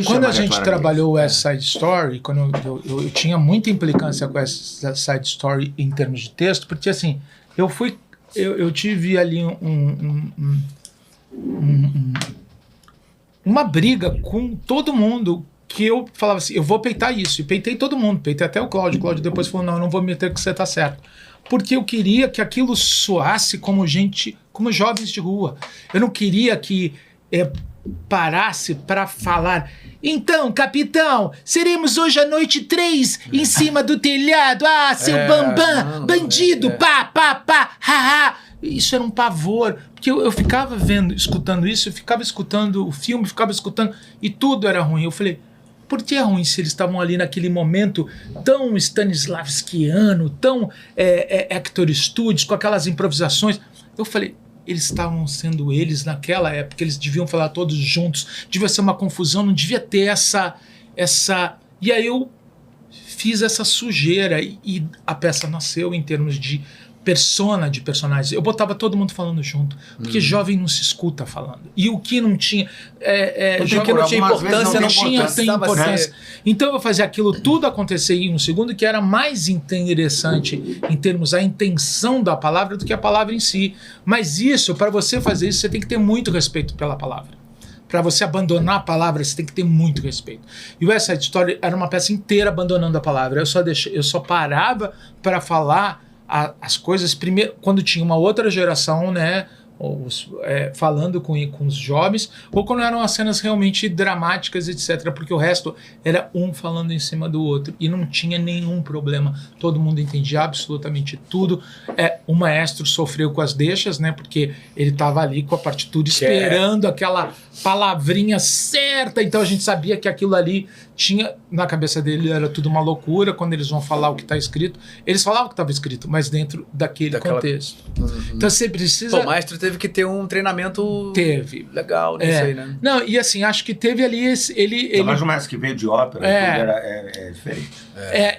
Quando a gente trabalhou o West Side Story, quando eu tinha muita implicância com essa Side Story em termos de texto, porque assim, eu tive ali uma briga com todo mundo, que eu falava assim, eu vou peitar isso, e peitei todo mundo, peitei até o Cláudio depois falou, não, eu não vou me meter que você tá certo, porque eu queria que aquilo soasse como jovens de rua, eu não queria que parasse para falar, então, capitão, seremos hoje à noite 3 em cima do telhado, seu bambam, bandido, pá, haha. Isso era um pavor, porque eu ficava escutando isso, eu ficava escutando o filme, ficava escutando, e tudo era ruim. Eu falei, por que é ruim se eles estavam ali naquele momento tão Stanislavskiano, tão Hector Studios, com aquelas improvisações? Eu falei, eles estavam sendo eles naquela época, eles deviam falar todos juntos, devia ser uma confusão, não devia ter essa... E aí eu fiz essa sujeira e a peça nasceu em termos de de personagens. Eu botava todo mundo falando junto, porque jovem não se escuta falando. E o que não tinha... o que não tinha importância, não tinha importância. Então eu fazia aquilo tudo acontecer em um segundo, que era mais interessante em termos da intenção da palavra do que a palavra em si. Mas isso, para você fazer isso, você tem que ter muito respeito pela palavra. Para você abandonar a palavra, você tem que ter muito respeito. E o West Side Story era uma peça inteira abandonando a palavra. Eu só parava para falar as coisas primeiro quando tinha uma outra geração, né, falando com os jovens, ou quando eram as cenas realmente dramáticas, etc., porque o resto era um falando em cima do outro e não tinha nenhum problema, todo mundo entendia absolutamente tudo. O maestro sofreu com as deixas, né, porque ele estava ali com a partitura esperando aquela palavrinha certa, então a gente sabia que aquilo ali tinha, na cabeça dele era tudo uma loucura, quando eles vão falar o que está escrito, eles falavam o que estava escrito, mas dentro daquele contexto. Então você precisa... O maestro teve que ter um treinamento legal nisso aí, né? Não, e assim, acho que teve ali Mas o maestro que veio de ópera é diferente.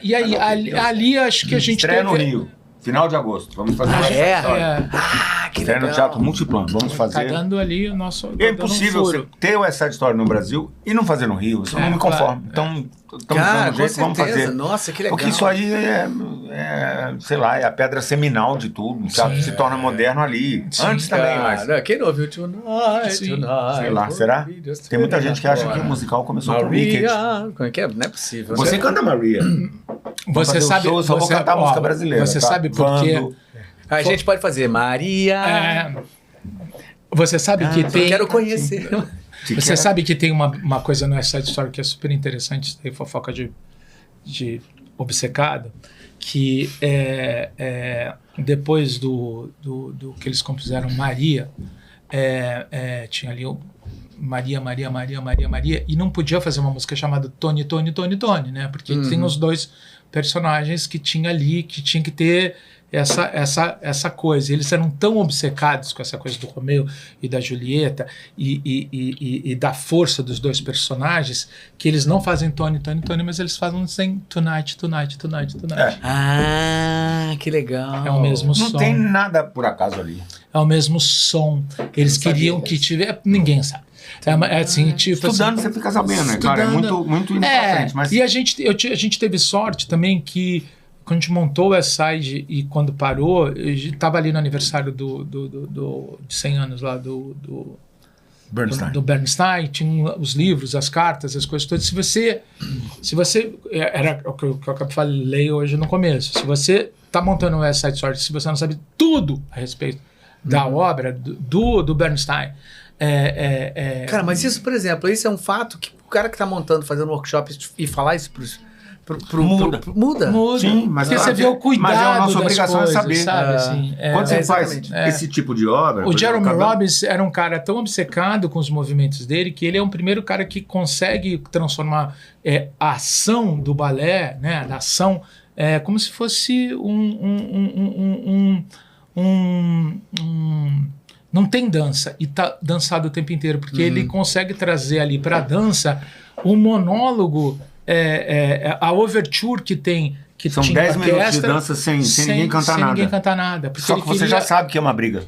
E aí, ali acho que a gente estreia no Rio. Final de agosto, vamos fazer uma história. Que legal. No Teatro Multiplano, vamos fazer. Tá dando ali o nosso... É impossível você ter o West Side Story no Brasil e não fazer no Rio, isso eu não me conformo. Então, estamos dando jeito, vamos fazer. Nossa, que legal. Porque isso aí sei lá, é a pedra seminal de tudo. O teatro se torna moderno ali. Sim, antes também, mas... Quem não ouviu Tonight, sei lá, será? Tem muita gente que acha que o musical começou com Wicked. Como é que é? Não é possível. Você canta Maria. Você sabe... Eu só vou cantar música brasileira. Você sabe por quê? A gente pode fazer Maria... Você sabe que tem... Eu quero conhecer. Você sabe que tem uma coisa no West Side Story que é super interessante, tem fofoca de obcecado, que depois do que eles compuseram Maria, tinha ali Maria, e não podia fazer uma música chamada Tony, né? Porque tem os dois personagens que tinha ali, que tinha que ter essa coisa. Eles eram tão obcecados com essa coisa do Romeu e da Julieta e da força dos dois personagens, que eles não fazem Tony, mas eles fazem sem Tonight. Que legal. É o mesmo som. Não tem nada por acaso ali. É o mesmo som. Eles queriam que tivesse... Ninguém sabe. Assim, tipo, estudando você fica sabendo, né, cara? É muito indo pra frente. Mas... E a gente teve sorte também que quando a gente montou o West Side e quando parou, eu estava ali no aniversário de 100 anos lá do Bernstein, tinha os livros, as cartas, as coisas todas. Se você era o que eu falei hoje no começo, se você está montando o West Side Story, se você não sabe tudo a respeito da obra do Bernstein, Cara, mas isso, por exemplo, isso é um fato que o cara que está montando, fazendo workshop e falar isso muda. Sim, mas porque você vê o cuidado. Mas é a nossa obrigação coisas, saber. Sabe? Assim, quando você faz esse tipo de obra... O Jeremy Robbins era um cara tão obcecado com os movimentos dele que ele é o primeiro cara que consegue transformar a ação do balé, né, a ação, como se fosse não tem dança e tá dançado o tempo inteiro, porque ele consegue trazer ali para a dança o monólogo, a overture que tem, que são tinha 10 minutos de dança sem ninguém cantar nada. Sem ninguém cantar nada. Só que você já sabe que é uma briga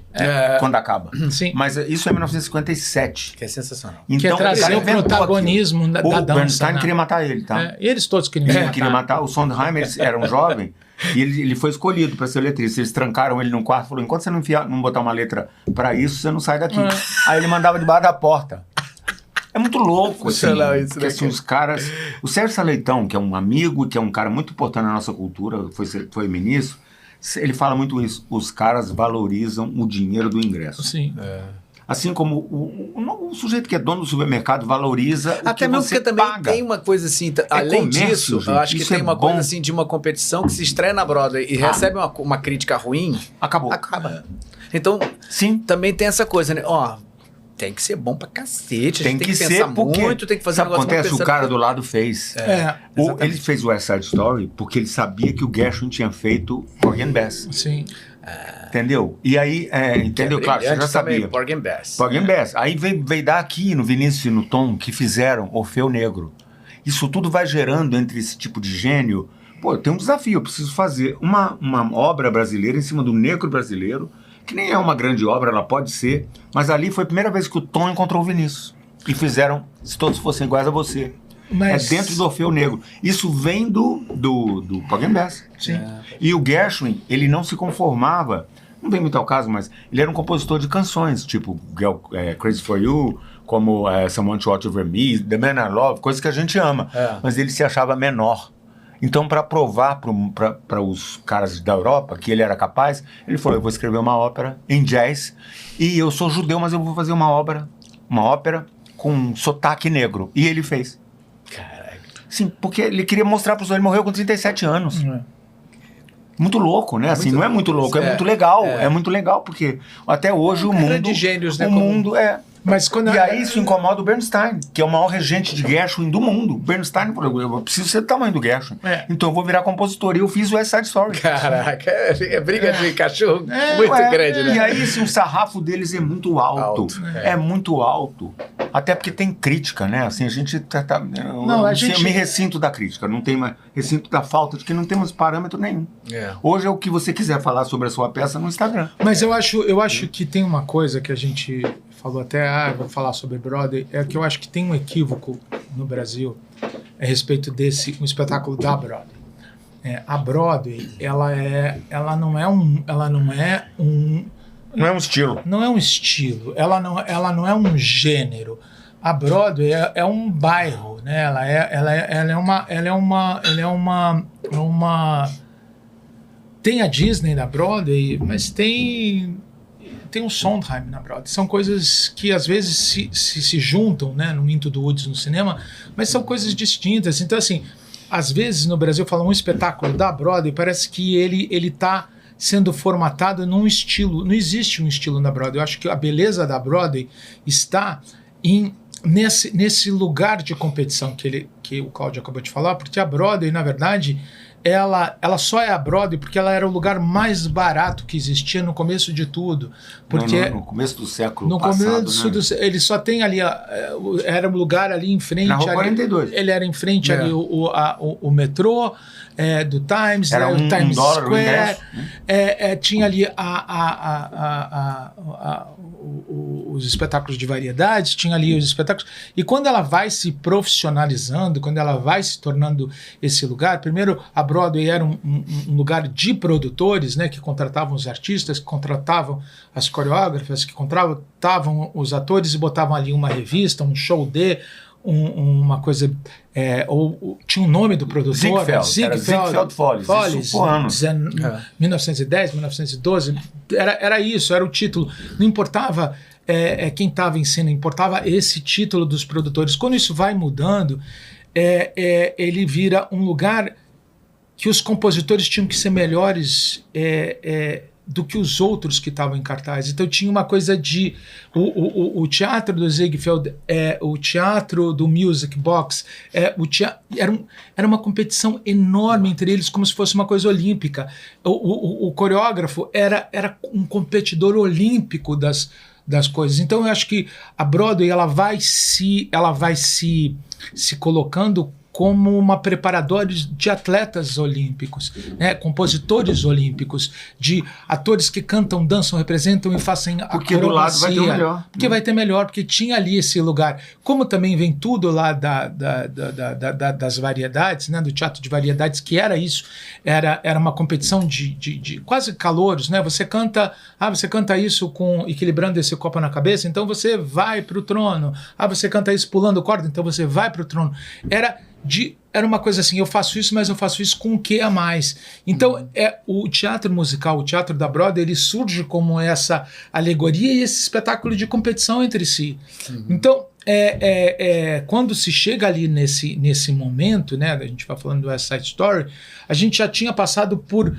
quando acaba. Sim. Mas isso é 1957. Que é sensacional. Então, que é trazer o protagonismo da dança. O Bernstein queria matar ele, tá? Eles todos queriam matar. Queria matar. O Sondheim, eles eram jovens, e ele foi escolhido para ser letrista. Eles trancaram ele num quarto e falaram, enquanto você não botar uma letra para isso, você não sai daqui. Aí ele mandava debaixo da porta. É muito louco, assim, porque assim, os caras... O Sérgio Saleitão, que é um amigo, que é um cara muito importante na nossa cultura, foi ministro, ele fala muito isso, os caras valorizam o dinheiro do ingresso. Sim. Assim como o sujeito que é dono do supermercado valoriza o até que mesmo você porque também paga. tem uma coisa assim, além comércio, disso, gente, eu acho que tem uma coisa bom. assim de uma competição que se estreia na Broadway e recebe uma crítica ruim, acaba. Então, sim, também tem essa coisa, né? Ó, tem que ser bom pra cacete, tem que pensar muito, tem que fazer sabe um negócio acontece, muito o cara do lado fez. Ele fez o West Side Story porque ele sabia que o Gershwin tinha feito Porgy and Bess. Sim. Entendeu? E aí, entendeu? Claro, você já sabia. Porgy and Bess. Porgy and Bess. Aí veio dar aqui no Vinícius e no Tom que fizeram Orfeu Negro. Isso tudo vai gerando entre esse tipo de gênio. Pô, tem um desafio, eu preciso fazer uma obra brasileira em cima do negro brasileiro, que nem é uma grande obra, ela pode ser, mas ali foi a primeira vez que o Tom encontrou o Vinícius. E fizeram Se Todos Fossem Iguais a Você. Mas... É dentro do Orfeu Negro. Isso vem do Porgy and Bess. Sim. E o Gershwin, ele não se conformava, não vem muito ao caso, mas ele era um compositor de canções, tipo Crazy For You, como Someone to Watch Over Me, The Man I Love, coisas que a gente ama. Mas ele se achava menor. Então, para provar para os caras da Europa que ele era capaz, ele falou, eu vou escrever uma ópera em jazz, e eu sou judeu, mas eu vou fazer uma ópera com sotaque negro. E ele fez. Caralho. Sim, porque ele queria mostrar para os outros, ele morreu com 37 anos. Muito louco, né? Assim, não é muito louco, é muito legal. É muito legal, porque até hoje o mundo... de gênios, né? O mundo é... Mas quando aí isso incomoda o Bernstein, que é o maior regente de Gershwin do mundo. O Bernstein falou, eu preciso ser do tamanho do Gershwin. Então eu vou virar compositor. E eu fiz o West Side Story. Caraca, é briga de cachorro muito grande, né? E aí assim, o sarrafo deles é muito alto. É muito alto. Até porque tem crítica, né? Assim, a gente... Eu me ressinto da crítica. Não tem mais recinto da falta, de que não temos parâmetro nenhum. Hoje é o que você quiser falar sobre a sua peça no Instagram. Mas eu acho que tem uma coisa que a gente... falou até, vou falar sobre Broadway, é que eu acho que tem um equívoco no Brasil a respeito um espetáculo da Broadway. A Broadway, ela não é um estilo. Não é um estilo, ela não é um gênero. A Broadway é um bairro, né? Ela é uma tem a Disney na Broadway, mas tem um Sondheim na Broadway. São coisas que às vezes se juntam, né, no Into the Woods no cinema, mas são coisas distintas. Então, assim, às vezes no Brasil falam um espetáculo da Broadway, parece que ele está sendo formatado num estilo. Não existe um estilo na Broadway. Eu acho que a beleza da Broadway está nesse lugar de competição que o Cláudio acabou de falar, porque a Broadway, na verdade, ela só é a Broadway porque ela era o lugar mais barato que existia no começo de tudo. Porque no começo do século passado, ele só tem ali, era um lugar ali em frente. Na Rua 42. Ele era em frente ali o metrô do Times, era o Times Square. Tinha ali os espetáculos de variedades, tinha ali os espetáculos. E quando ela vai se profissionalizando, quando ela vai se tornando esse lugar, primeiro a Broadway era um lugar de produtores, né, que contratavam os artistas, que contratavam as coreógrafas, que contratavam os atores e botavam ali uma revista, um show uma coisa, ou tinha um nome do produtor, Ziegfeld Follies, 1910, 1912, era isso, era o título, não importava quem estava em cena, importava esse título dos produtores. Quando isso vai mudando, ele vira um lugar que os compositores tinham que ser melhores do que os outros que estavam em cartaz. Então tinha uma coisa de... O teatro do Ziegfeld, o teatro do Music Box, era uma competição enorme entre eles, como se fosse uma coisa olímpica. O coreógrafo era um competidor olímpico das coisas. Então eu acho que a Broadway ela vai se colocando como uma preparadora de atletas olímpicos, né? Compositores olímpicos, de atores que cantam, dançam, representam e fazem a porque do lado vai ter o melhor. Porque vai ter melhor, porque tinha ali esse lugar. Como também vem tudo lá das variedades, né? Do teatro de variedades, que era isso, era uma competição de quase calouros, né? Você canta isso com equilibrando esse copo na cabeça, então você vai para o trono. Você canta isso pulando corda, então você vai para o trono. Era uma coisa assim, eu faço isso, mas eu faço isso com o que a mais. Então, o teatro musical, o teatro da Broadway, ele surge como essa alegoria e esse espetáculo de competição entre si. Então, quando se chega ali nesse momento, né, a gente vai falando do West Side Story, a gente já tinha passado por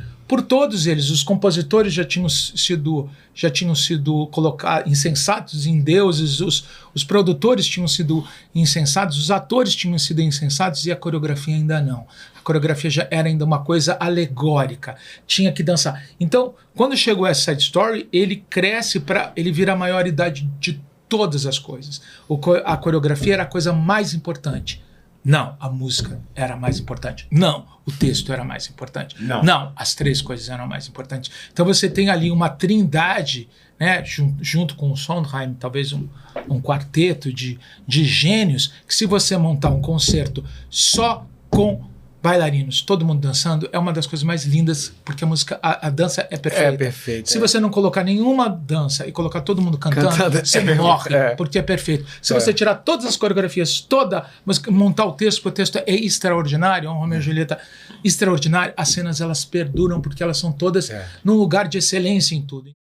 todos eles. Os compositores já tinham sido insensatos em deuses, os produtores tinham sido insensatos, os atores tinham sido insensatos e a coreografia ainda não. A coreografia já era ainda uma coisa alegórica, tinha que dançar. Então, quando chegou West Side Story, ele cresce ele vira a maioridade de todas as coisas. A coreografia era a coisa mais importante. Não, a música era mais importante. Não, o texto era mais importante. Não, as três coisas eram mais importantes. Então você tem ali uma trindade, né, junto com o Sondheim, talvez um quarteto de gênios, que se você montar um concerto só com bailarinos, todo mundo dançando, é uma das coisas mais lindas, porque a dança é perfeita. É perfeita. Se você não colocar nenhuma dança e colocar todo mundo cantando, você morre, porque é perfeito. Se você tirar todas as coreografias, toda música, montar o texto, porque o texto é extraordinário, um Romeu e Julieta extraordinário, as cenas elas perduram, porque elas são todas num lugar de excelência em tudo.